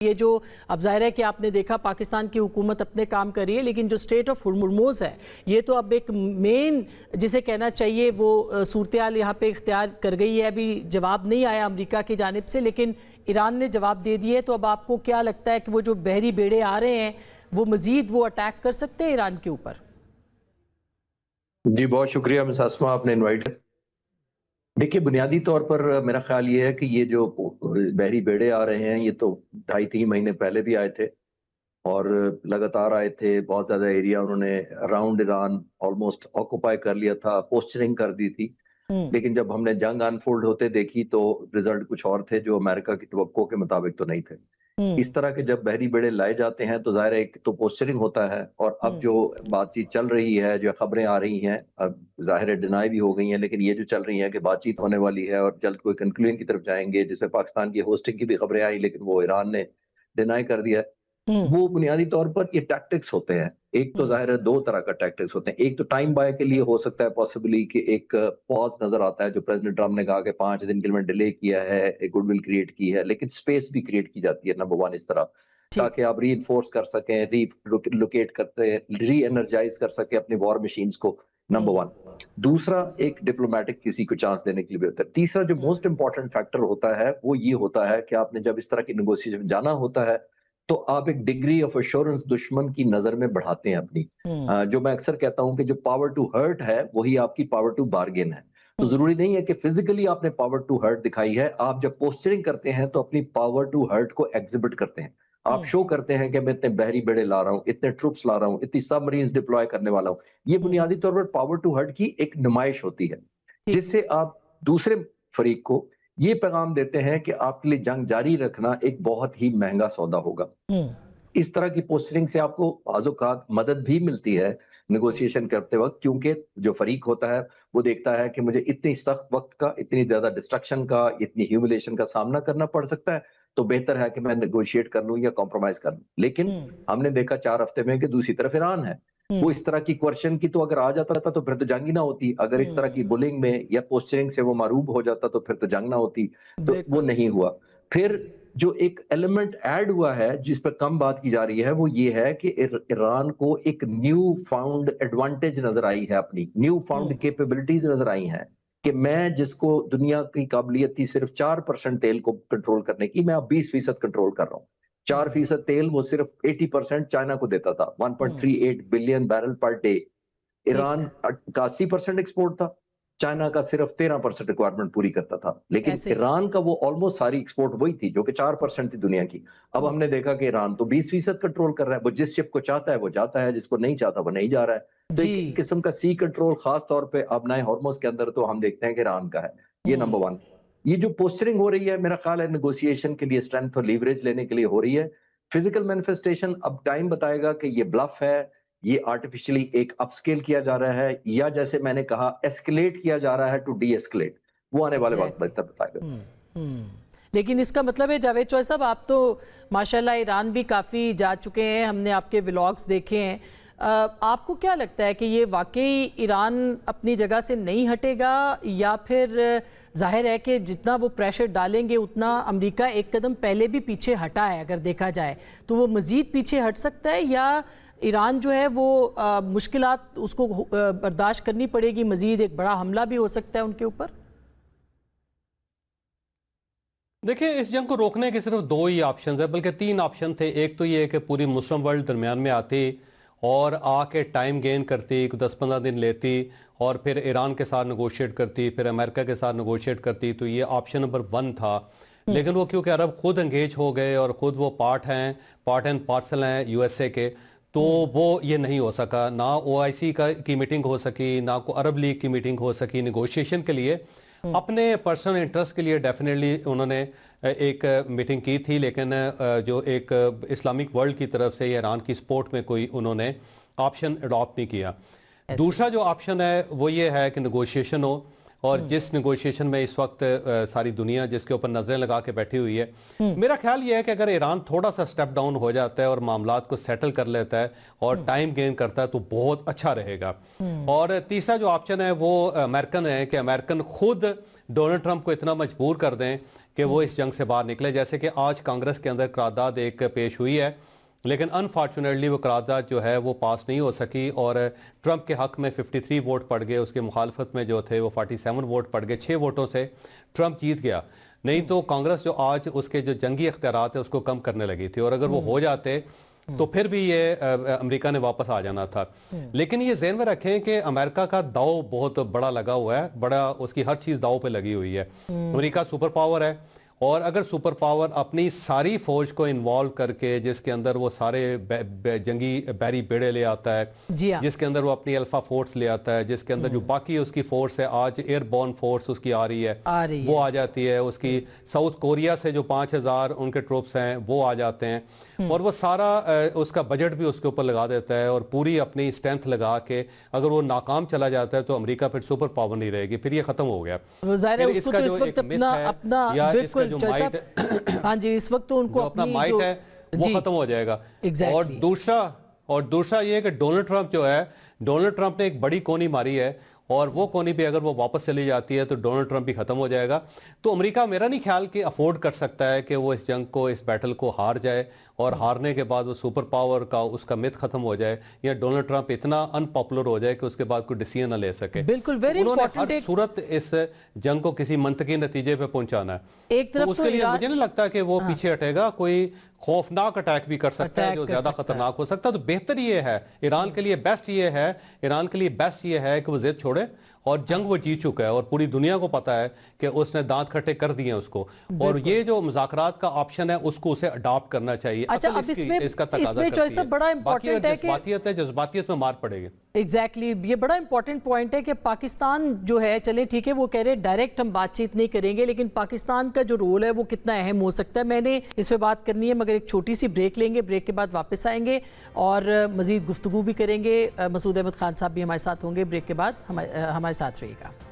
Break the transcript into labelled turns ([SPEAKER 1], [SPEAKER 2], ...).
[SPEAKER 1] یہ جو اب ظاہر ہے کہ آپ نے دیکھا پاکستان کی حکومت اپنے کام کر رہی ہے، لیکن جو اسٹیٹ آف ہرمز ہے یہ تو اب ایک مین جسے کہنا چاہیے وہ صورتحال یہاں پہ اختیار کر گئی ہے. ابھی جواب نہیں آیا امریکہ کی جانب سے، لیکن ایران نے جواب دے دیے. تو اب آپ کو کیا لگتا ہے کہ وہ جو بحری بیڑے آ رہے ہیں وہ مزید وہ اٹیک کر سکتے ہیں ایران کے اوپر؟
[SPEAKER 2] جی بہت شکریہ مس اسما، آپ نے انوائٹ. دیکھیے بنیادی طور پر میرا خیال یہ ہے کہ یہ جو بحری بیڑے آ رہے ہیں یہ تو 2.5-3 مہینے پہلے بھی آئے تھے اور لگاتار آئے تھے. بہت زیادہ ایریا انہوں نے اراؤنڈ ایران آلموسٹ آکوپائی کر لیا تھا، پوسچرنگ کر دی تھی. لیکن جب ہم نے جنگ انفولڈ ہوتے دیکھی تو رزلٹ کچھ اور تھے جو امریکہ کی توقع کے مطابق تو نہیں تھے. اس طرح کے جب بحری بیڑے لائے جاتے ہیں تو ظاہر ہے ایک تو پوسچرنگ ہوتا ہے، اور اب جو بات چیت چل رہی ہے، جو خبریں آ رہی ہیں، اب ظاہر ہے ڈینائی بھی ہو گئی ہیں، لیکن یہ جو چل رہی ہیں کہ بات چیت ہونے والی ہے اور جلد کوئی کنکلوژن کی طرف جائیں گے، جسے پاکستان کی ہوسٹنگ کی بھی خبریں آئی لیکن وہ ایران نے ڈینائی کر دیا. وہ بنیادی طور پر یہ ٹیکٹکس ہوتے ہیں. ایک تو ظاہر ہے 2 طرح کا ٹیکٹکس ہوتے ہیں. ایک تو ٹائم بائے کے لیے ہو سکتا ہے پاسبلی کہ ایک پاز نظر آتا ہے جو پریزیڈنٹ ٹرمپ نے کہا کہ 5 دن کے لیے ڈیلے کیا ہے، ایک گڈ ول کریٹ کی ہے، لیکن سپیس بھی کریٹ کی جاتی ہے نمبر 1 اس طرح، تاکہ آپ ری انفورس کر سکیں، ری لوکیٹ کرتے ری انرجائز کر سکیں اپنی وار مشینز کو، نمبر 1. دوسرا ایک ڈپلومیٹک کسی کو چانس دینے کے لیے بھی ہوتا ہے. تیسرا جو موسٹ امپورٹنٹ فیکٹر ہوتا ہے وہ یہ ہوتا ہے کہ آپ نے جب اس طرح کی نیگوسیشن جانا ہوتا ہے تو آپ ایک ڈگری آف ایشورنس دشمن کی نظر میں بڑھاتے ہیں اپنی. جو میں اکثر کہتا ہوں کہ جو پاور ٹو ہرٹ ہے وہی آپ کی پاور ٹو بارگین ہے. تو ضروری نہیں ہے کہ فزیکلی آپ نے پاور ٹو ہرٹ دکھائی ہے، آپ جب پوسچرنگ کرتے ہیں تو اپنی پاور ٹو ہرٹ کو ایگزیبٹ کرتے ہیں. آپ شو کرتے ہیں کہ میں اتنے بحری بیڑے لا رہا ہوں، اتنے ٹروپس لا رہا ہوں، اتنی سب مرینز ڈپلوائے کرنے والا ہوں. یہ بنیادی طور پر پاور ٹو ہرٹ کی ایک نمائش ہوتی ہے، جس سے آپ دوسرے فریق کو یہ پیغام دیتے ہیں کہ آپ کے لیے جنگ جاری رکھنا ایک بہت ہی مہنگا سودا ہوگا. اس طرح کی پوسچرنگ سے آپ کو بعض اوقات مدد بھی ملتی ہے نیگوسیشن کرتے وقت، کیونکہ جو فریق ہوتا ہے وہ دیکھتا ہے کہ مجھے اتنی سخت وقت کا، اتنی زیادہ ڈسٹرکشن کا، اتنی ہیوملیشن کا سامنا کرنا پڑ سکتا ہے، تو بہتر ہے کہ میں نیگوشیٹ کر لوں یا کمپرومائز کر لوں. لیکن ہم نے دیکھا 4 ہفتے میں کہ دوسری طرف ایران ہے، وہ اس طرح کی کوشچن کی تو اگر آ جاتا تھا تو پھر تو جنگ ہی نہ ہوتی. اگر اس طرح کی بلنگ میں یا پوسچرنگ سے وہ معروب ہو جاتا تو پھر تو جنگ نہ ہوتی. تو وہ نہیں ہوا. پھر جو ایک ایلیمنٹ ایڈ ہوا ہے جس پر کم بات کی جا رہی ہے وہ یہ ہے کہ ایران کو ایک نیو فاؤنڈ ایڈوانٹیج نظر آئی ہے، اپنی نیو فاؤنڈ کیپیبلٹیز نظر آئی ہیں کہ میں جس کو دنیا کی قابلیت تھی صرف 4% تیل کو کنٹرول کرنے کی، میں اب 20% کنٹرول کر رہا ہوں. 4% تیل وہ صرف 80% چائنا کو دیتا تھا، 1.38 billion barrel per day. Iran کا 80% ایکسپورٹ تھا، چائنا کا صرف 13% ریکوائرمنٹ پوری کرتا تھا. لیکن ایران کا وہ آلموسٹ ساری ایکسپورٹ وہی تھی جو کہ 4% تھی دنیا کی. اب ہم نے دیکھا کہ ایران تو 20% کنٹرول کر رہا ہے. وہ جس شپ کو چاہتا ہے وہ جاتا ہے، جس کو نہیں چاہتا وہ نہیں جا رہا ہے. تو ایک قسم کا سی کنٹرول خاص طور پہ ابنائے ہرمز کے اندر تو ہم دیکھتے ہیں کہ ایران کا ہے. یہ نمبر 1. یہ جو پوسچرنگ ہو رہی ہے میرا خیال ہے نیگوسیشن کے لیے اسٹرینتھ اور لیوریج لینے کے لیے ہو رہی ہے. فزیکل مینیفیسٹیشن اب ٹائم بتائے گا کہ یہ بلف ہے، یہ آرٹیفیشلی ایک اپ سکیل کیا جا رہا ہے، یا جیسے میں نے کہا ایسکلیٹ کیا جا رہا ہے ٹو ڈی ایسکلیٹ. وہ آنے والے وقت بہتر بتائے گا.
[SPEAKER 1] لیکن اس کا مطلب ہے جاوید چوہے صاحب، آپ تو ماشاءاللہ ایران بھی کافی جا چکے ہیں، ہم نے آپ کے ولاگز دیکھے ہیں. آپ کو کیا لگتا ہے کہ یہ واقعی ایران اپنی جگہ سے نہیں ہٹے گا، یا پھر ظاہر ہے کہ جتنا وہ پریشر ڈالیں گے اتنا امریکہ ایک قدم پہلے بھی پیچھے ہٹا ہے اگر دیکھا جائے، تو وہ مزید پیچھے ہٹ سکتا ہے، یا ایران جو ہے وہ مشکلات اس کو برداشت کرنی پڑے گی، مزید ایک بڑا حملہ بھی ہو سکتا ہے ان کے اوپر؟
[SPEAKER 3] دیکھیں اس جنگ کو روکنے کے صرف 2 ہی آپشنز ہیں، بلکہ 3 آپشن تھے. ایک تو یہ کہ پوری مسلم ورلڈ درمیان میں آتی اور آ کے ٹائم گین کرتی، 10-15 دن لیتی اور پھر ایران کے ساتھ نیگوشیٹ کرتی، پھر امریکہ کے ساتھ نیگوشیٹ کرتی. تو یہ آپشن نمبر 1 تھا. لیکن وہ کیونکہ عرب خود انگیج ہو گئے اور خود وہ پارٹ اینڈ پارسل ہیں یو ایس اے کے، تو وہ یہ نہیں ہو سکا. نہ OIC کی میٹنگ ہو سکی، نہ عرب لیگ کی میٹنگ ہو سکی. نیگوشیشن کے لیے اپنے پرسنل انٹرسٹ کے لیے ڈیفینیٹلی انہوں نے ایک میٹنگ کی تھی، لیکن جو ایک اسلامک ورلڈ کی طرف سے یا ایران کی سپورٹ میں کوئی انہوں نے آپشن اڈاپٹ نہیں کیا. دوسرا جو آپشن ہے وہ یہ ہے کہ نیگوشیشن ہو، اور جس نیگوشیشن میں اس وقت ساری دنیا جس کے اوپر نظریں لگا کے بیٹھی ہوئی ہے، میرا خیال یہ ہے کہ اگر ایران تھوڑا سا سٹیپ ڈاؤن ہو جاتا ہے اور معاملات کو سیٹل کر لیتا ہے اور ٹائم گین کرتا ہے تو بہت اچھا رہے گا. اور تیسرا جو آپشن ہے وہ امریکن ہے کہ امریکن خود ڈونلڈ ٹرمپ کو اتنا مجبور کر دیں کہ وہ اس جنگ سے باہر نکلے. جیسے کہ آج کانگریس کے اندر قرارداد ایک پیش ہوئی ہے لیکن انفارچونیٹلی وہ قرارداد جو ہے وہ پاس نہیں ہو سکی اور ٹرمپ کے حق میں 53 ووٹ پڑ گئے, اس کے مخالفت میں جو تھے وہ 47 ووٹ پڑ گئے. 6 ووٹوں سے ٹرمپ جیت گیا. نہیں تو کانگریس جو آج اس کے جو جنگی اختیارات ہیں اس کو کم کرنے لگی تھی, اور اگر وہ ہو جاتے تو پھر بھی یہ امریکہ نے واپس آ جانا تھا. لیکن یہ ذہن میں رکھیں کہ امریکہ کا داؤ بہت بڑا لگا ہوا ہے, بڑا اس کی ہر چیز داؤ پہ لگی ہوئی ہے. امریکہ سپر پاور ہے, اور اگر سپر پاور اپنی ساری فوج کو انوالو کر کے, جس کے اندر وہ سارے جنگی بحری بیڑے لے آتا ہے, جس کے اندر وہ اپنی الفا فورس لے آتا ہے, جس کے اندر جو باقی اس کی فورس ہے, آج ایئر بورن فورس اس کی آ رہی ہے, وہ آ جاتی ہے, اس کی ساؤتھ کوریا سے جو 5000 ان کے ٹروپس ہیں وہ آ جاتے ہیں, اور وہ سارا اس کا بجٹ بھی اس کے اوپر لگا دیتا ہے, اور پوری اپنی اسٹرینتھ لگا کے اگر وہ ناکام چلا جاتا ہے تو امریکہ پھر سپر پاور نہیں رہے گی, پھر یہ ختم ہو گیا.
[SPEAKER 1] ہاں جی, اس وقت ان کو
[SPEAKER 3] اپنا مائٹ ہے وہ ختم ہو جائے گا. اور دوسرا یہ کہ ڈونلڈ ٹرمپ جو ہے, ڈونلڈ ٹرمپ نے ایک بڑی کونی ماری ہے, اور وہ کونی پہ اگر وہ واپس چلی جاتی ہے تو ڈونلڈ ٹرمپ بھی ختم ہو جائے گا. تو امریکہ میرا نہیں خیال کہ افورڈ کر سکتا ہے کہ وہ اس جنگ کو, اس بیٹل کو ہار جائے, اور ہارنے کے بعد وہ سپر پاور کا اس کا مت ختم ہو جائے, یا ڈونلڈ ٹرمپ اتنا ان پاپولر ہو جائے کہ اس کے بعد کوئی ڈیسیژن نہ لے سکے.
[SPEAKER 1] بالکل, ویری
[SPEAKER 3] انہوں نے
[SPEAKER 1] امپورٹنٹ
[SPEAKER 3] ہر صورت اس جنگ کو کسی منطقی نتیجے پہ پہنچانا ہے.
[SPEAKER 1] ایک طرف
[SPEAKER 3] اس کے لیے مجھے نہیں لگتا کہ وہ پیچھے ہٹے گا, کوئی خوفناک اٹیک بھی کر سکتا ہے جو زیادہ خطرناک ہو سکتا ہے. تو بہتر یہ ہے, ایران کے لیے بیسٹ یہ ہے کہ وہ ضد چھوڑے, اور جنگ وہ جیت چکا ہے, اور پوری دنیا کو پتا ہے کہ اس نے دانت کھٹے کر دیے اس کو, اور یہ جو مذاکرات کا آپشن ہے اس کو اسے اڈاپٹ کرنا چاہیے. اس کا تقاضا کرتی ہے,
[SPEAKER 1] بڑا امپورٹنٹ ہے کہ
[SPEAKER 3] جذباتیت میں مار پڑے گی.
[SPEAKER 1] ایگزیکٹلی, یہ بڑا امپورٹنٹ پوائنٹ ہے کہ پاکستان جو ہے, چلیں ٹھیک ہے وہ کہہ رہے ڈائریکٹ ہم بات چیت نہیں کریں گے, لیکن پاکستان کا جو رول ہے وہ کتنا اہم ہو سکتا ہے, میں نے اس پہ بات کرنی ہے, مگر ایک چھوٹی سی بریک لیں گے, بریک کے بعد واپس آئیں گے اور مزید گفتگو بھی کریں گے. مسعود احمد خان صاحب بھی ہمارے ساتھ ہوں گے بریک کے بعد, ہمارے ساتھ رہیے گا.